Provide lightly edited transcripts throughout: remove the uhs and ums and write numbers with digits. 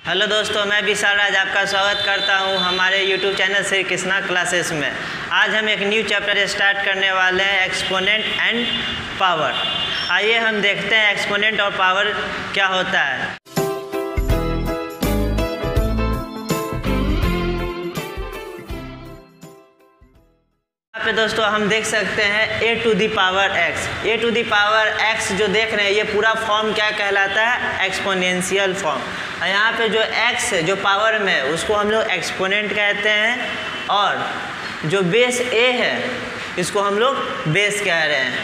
Hello दोस्तों, मैं विशाल राज आपका स्वागत करता हूं हमारे YouTube channel Shri Krishna classes में। आज हम एक न्यू चैप्टर स्टार्ट करने वाले हैं, एक्सपोनेंट एंड पावर। आइए हम देखते हैं एक्सपोनेंट और पावर क्या होता है। यहाँ पे दोस्तों हम देख सकते हैं a to the power x। a to the power x जो देख रहे हैं ये पूरा फॉर्म क्या कहलाता है? Exponential form. यहाँ पे जो x है जो पावर में है उसको हम लोग एक्सपोनेंट कहते हैं, और जो बेस a है इसको हम लोग बेस कह रहे हैं।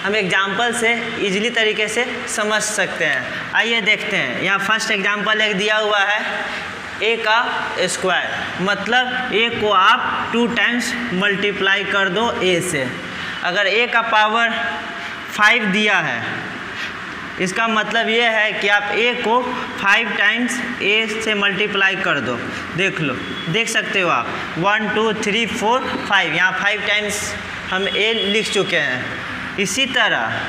हम एग्जाम्पल से इजीली तरीके से समझ सकते हैं। आइए देखते हैं। यहाँ फर्स्ट एग्जाम्पल एक दिया हुआ है a का स्क्वायर, मतलब a को आप 2 टाइम्स मल्टीप्लाई कर दो a से। अगर a का पावर 5 दिया है, इसका मतलब ये है कि आप a को 5 टाइम्स a से मल्टीप्लाई कर दो। देख सकते हो आप 1 2 3 4 5, यहाँ 5 टाइम्स हम a लिख चुके हैं। इसी तरह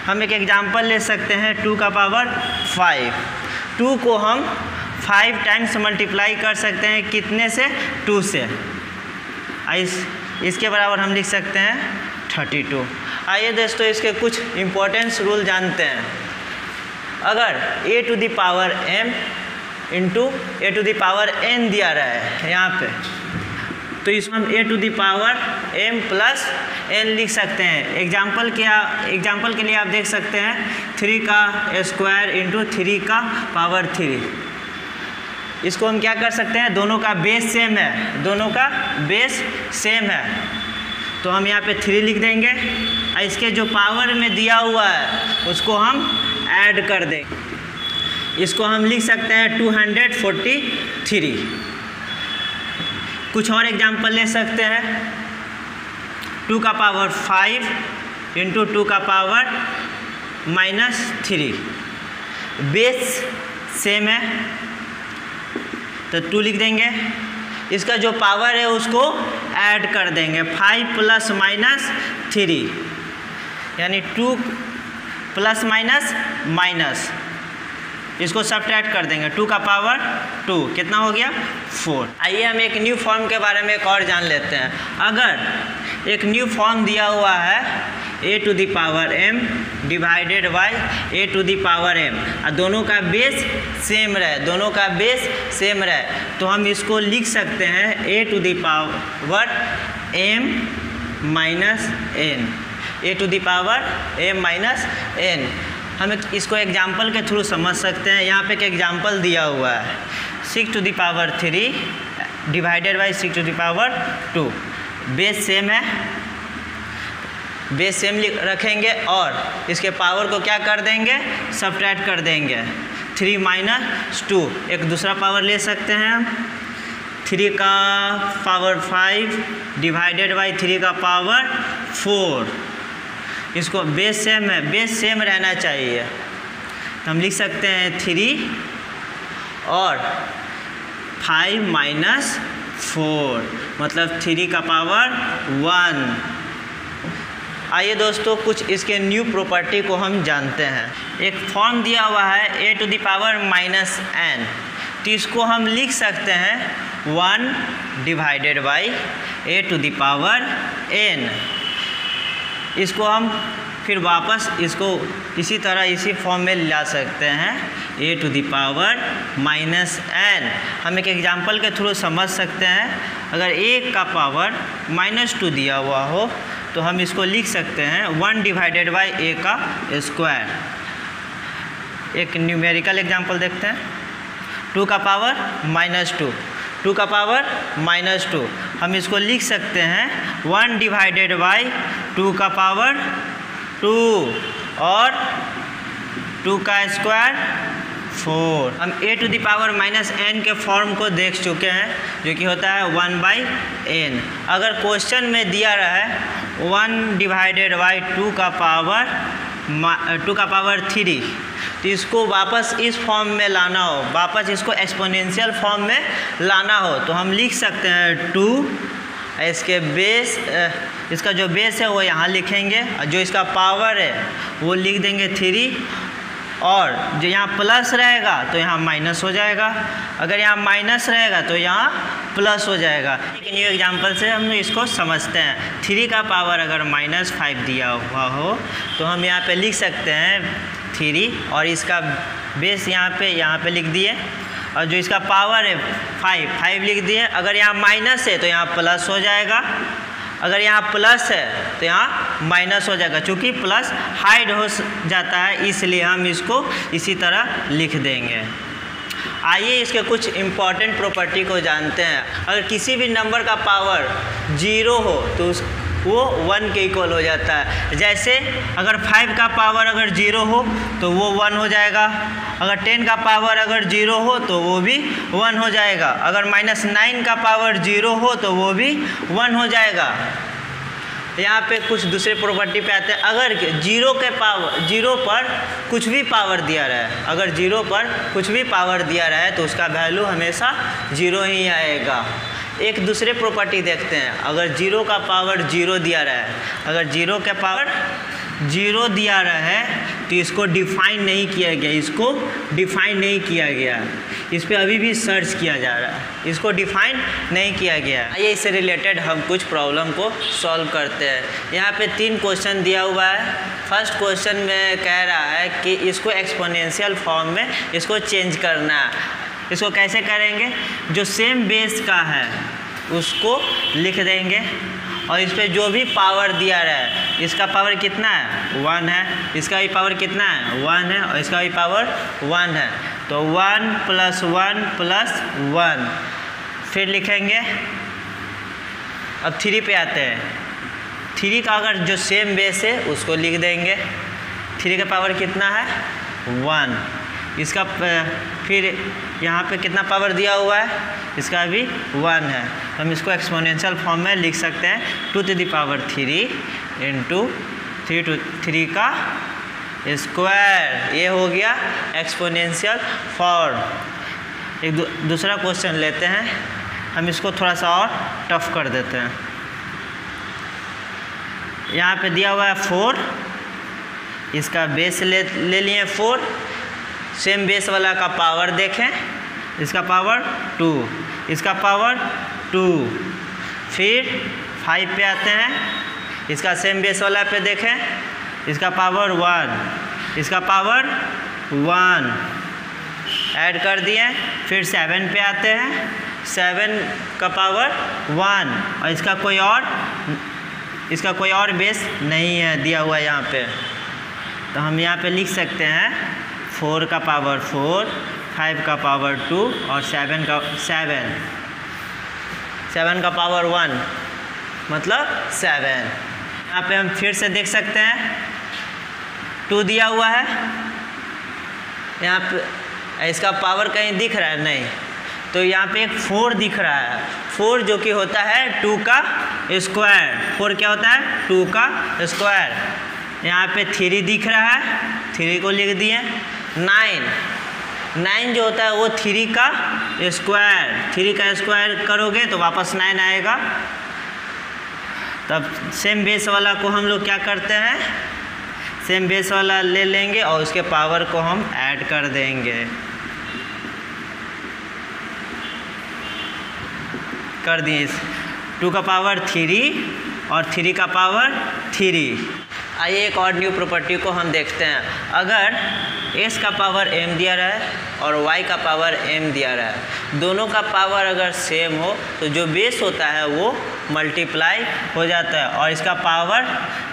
हम एक एग्जांपल ले सकते हैं 2 का पावर 5। 2 को हम 5 टाइम्स मल्टीप्लाई कर सकते हैं, कितने से? 2 से। इसके बराबर हम लिख सकते हैं 32। आइए दोस्तों इसके कुछ इम्पोर्टेंस रूल जानते हैं। अगर a to the power m into a to the power n दिया रहा है यहाँ पे, तो इसमें हम a to the power m plus n लिख सकते हैं। एग्जाम्पल के लिए आप देख सकते हैं 3 का स्क्वायर इंटू 3 का पावर 3। इसको हम क्या कर सकते हैं? दोनों का बेस सेम है, दोनों का बेस सेम है, तो हम यहाँ पे 3 लिख देंगे। और इसके जो पावर में दिया हुआ है उसको हम ऐड कर देंगे। इसको हम लिख सकते हैं 243। कुछ और एग्जाम्पल ले सकते हैं। 2 का पावर 5 इंटू 2 का पावर -3। बेस सेम है तो 2 लिख देंगे। इसका जो पावर है उसको ऐड कर देंगे, 5 प्लस माइनस 3, यानी 2 प्लस माइनस माइनस, इसको सब्ट्रैक्ट कर देंगे। 2 का पावर 2 कितना हो गया? 4। आइए हम एक न्यू फॉर्म के बारे में एक और जान लेते हैं। अगर एक न्यू फॉर्म दिया हुआ है a to the power m divided by a to the power m, और दोनों का बेस सेम रहे, तो हम इसको लिख सकते हैं a to the power m minus n। a to the power m minus n। हम इसको एग्जाम्पल के थ्रू समझ सकते हैं। यहाँ पे एक एग्जाम्पल दिया हुआ है 6 to the power 3 divided by 6 to the power 2। Base same है, बेस सेम रखेंगे और इसके पावर को क्या कर देंगे? सब्ट्रैक्ट कर देंगे। 3 माइनस 2, एक दूसरा पावर ले सकते हैं हम। 3 का पावर 5 डिवाइडेड बाई 3 का पावर 4। इसको बेस सेम है, बेस सेम रहना चाहिए, तो हम लिख सकते हैं 3 और 5 माइनस 4, मतलब 3 का पावर 1। आइए दोस्तों कुछ इसके न्यू प्रॉपर्टी को हम जानते हैं। एक फॉर्म दिया हुआ है a to the power minus n, तो इसको हम लिख सकते हैं 1 divided by a to the power n। इसको हम फिर वापस इसको इसी तरह इसी फॉर्म में ला सकते हैं a to the power minus n। हम एक एग्जांपल के थ्रू समझ सकते हैं। अगर a का पावर -2 दिया हुआ हो तो हम इसको लिख सकते हैं 1 डिवाइडेड बाई a का स्क्वायर। एक न्यूमेरिकल एग्जांपल देखते हैं। 2 का पावर -2, 2 का पावर -2, हम इसको लिख सकते हैं 1 डिवाइडेड बाई 2 का पावर 2 और 2 का स्क्वायर 4। हम a to the power minus n के फॉर्म को देख चुके हैं, जो कि होता है 1/n। अगर क्वेश्चन में दिया रहा है 1 डिवाइडेड बाई 2 का पावर 3, तो इसको वापस इस फॉर्म में लाना हो, वापस इसको एक्सपोनेंशियल फॉर्म में लाना हो, तो हम लिख सकते हैं 2, इसका जो बेस है वो यहाँ लिखेंगे, और जो इसका पावर है वो लिख देंगे 3, और जो यहाँ प्लस रहेगा तो यहाँ माइनस हो जाएगा, अगर यहाँ माइनस रहेगा तो यहाँ प्लस हो जाएगा। एक न्यू एग्जांपल से हम इसको समझते हैं। 3 का पावर अगर -5 दिया हुआ हो तो हम यहाँ पे लिख सकते हैं 3 और इसका बेस यहाँ पे लिख दिए और जो इसका पावर है 5 लिख दिए। अगर यहाँ माइनस है तो यहाँ प्लस हो जाएगा, अगर यहाँ प्लस है तो यहाँ माइनस हो जाएगा। चूँकि प्लस हाइड हो जाता है इसलिए हम इसको इसी तरह लिख देंगे। आइए इसके कुछ इम्पॉर्टेंट प्रॉपर्टी को जानते हैं। अगर किसी भी नंबर का पावर 0 हो तो वो 1 के इक्वल हो जाता है। जैसे अगर 5 का पावर अगर 0 हो तो वो 1 हो जाएगा, अगर 10 का पावर अगर 0 हो तो वो भी 1 हो जाएगा, अगर -9 का पावर 0 हो तो वो भी 1 हो जाएगा। यहाँ पे कुछ दूसरे प्रॉपर्टी पे आते हैं। अगर 0 पर कुछ भी पावर दिया रहा है, अगर 0 पर कुछ भी पावर दिया रहा है तो उसका वैल्यू हमेशा 0 ही आएगा। एक दूसरे प्रॉपर्टी देखते हैं। अगर 0 का पावर 0 दिया रहा है, अगर 0 का पावर 0 दिया रहा है तो इसको डिफाइन नहीं किया गया, इसको डिफाइन नहीं किया गया, इस पर अभी भी सर्च किया जा रहा है, इसको डिफाइन नहीं किया गया। आइए इससे रिलेटेड हम कुछ प्रॉब्लम को सॉल्व करते हैं। यहाँ पे 3 क्वेश्चन दिया हुआ है। फर्स्ट क्वेश्चन में कह रहा है कि इसको एक्सपोनेंशियल फॉर्म में इसको चेंज करना है। इसको कैसे करेंगे? जो सेम बेस का है उसको लिख देंगे और इस पर जो भी पावर दिया रहा है, इसका पावर कितना है 1 है, इसका भी पावर कितना है 1 है और इसका भी पावर 1 है, तो 1 + 1 + 1 फिर लिखेंगे। अब 3 पे आते हैं। 3 का अगर जो सेम बेस है उसको लिख देंगे। 3 का पावर कितना है 1, इसका फिर यहाँ पे कितना पावर दिया हुआ है, इसका भी 1 है, तो हम इसको एक्सपोनेंशियल फॉर्म में लिख सकते हैं 2 to the power 3 × 3 to 3 का स्क्वायर। ये हो गया एक्सपोनेंशियल फॉर्म। एक दूसरा क्वेश्चन लेते हैं, हम इसको थोड़ा सा और टफ कर देते हैं। यहाँ पे दिया हुआ है 4, इसका बेस ले लिए 4, सेम बेस वाला का पावर देखें, इसका पावर 2, इसका पावर 2, फिर 5 पे आते हैं, इसका सेम बेस वाला पे देखें, इसका पावर 1, इसका पावर 1 ऐड कर दिए। फिर 7 पे आते हैं, 7 का पावर 1 और इसका कोई और बेस नहीं है दिया हुआ यहाँ पे, तो हम यहाँ पे लिख सकते हैं 4 का पावर 4, 5 का पावर 2 और 7 का पावर 1 मतलब 7। यहाँ पे हम फिर से देख सकते हैं 2 दिया हुआ है, यहाँ पे इसका पावर कहीं दिख रहा है नहीं, तो यहाँ पे एक 4 दिख रहा है। 4 जो कि होता है 2 का स्क्वायर। 4 क्या होता है 2 का स्क्वायर। यहाँ पे 3 दिख रहा है, 3 को लिख दिए। 9 जो होता है वो 3 का स्क्वायर। 3 का स्क्वायर करोगे तो वापस 9 आएगा। तब सेम बेस वाला को हम लोग क्या करते हैं, सेम बेस वाला ले लेंगे और उसके पावर को हम ऐड कर देंगे, कर दिए। 2 का पावर 3 और 3 का पावर 3। आइए एक और न्यू प्रॉपर्टी को हम देखते हैं। अगर s का पावर m दिया रहा है और y का पावर m दिया रहा है, दोनों का पावर अगर सेम हो तो जो बेस होता है वो मल्टीप्लाई हो जाता है और इसका पावर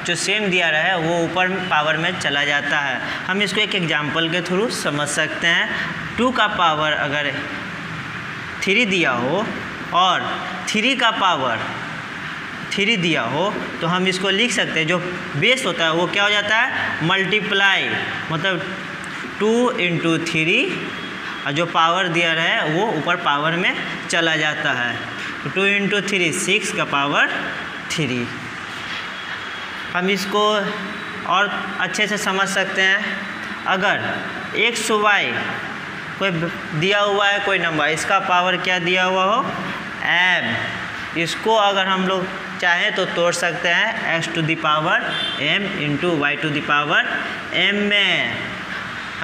जो सेम दिया रहा है वो ऊपर पावर में चला जाता है। हम इसको एक एग्जांपल के थ्रू समझ सकते हैं। 2 का पावर अगर 3 दिया हो और 3 का पावर 3 दिया हो तो हम इसको लिख सकते हैं, जो बेस होता है वो क्या हो जाता है मल्टीप्लाई, मतलब 2 × 3 और जो पावर दिया रहा है वो ऊपर पावर में चला जाता है। 2 × 3 6 का पावर 3। हम इसको और अच्छे से समझ सकते हैं। अगर x y कोई दिया हुआ है कोई नंबर, इसका पावर क्या दिया हुआ हो m, इसको अगर हम लोग चाहें तो तोड़ सकते हैं x to the power m × y to the power m में।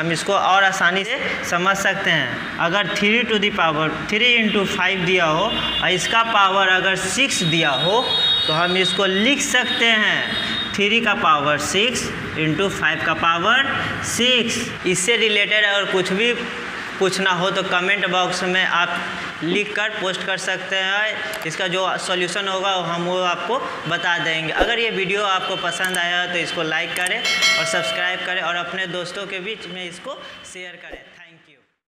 हम इसको और आसानी से समझ सकते हैं। अगर 3 टू द पावर 3 इंटू 5 दिया हो और इसका पावर अगर 6 दिया हो तो हम इसको लिख सकते हैं 3 का पावर 6 इंटू 5 का पावर 6। इससे रिलेटेड अगर कुछ भी पूछना हो तो कमेंट बॉक्स में आप लिख कर पोस्ट कर सकते हैं। इसका जो सॉल्यूशन होगा हम वो आपको बता देंगे। अगर ये वीडियो आपको पसंद आया तो इसको लाइक करें और सब्सक्राइब करें और अपने दोस्तों के बीच में इसको शेयर करें। Thank you.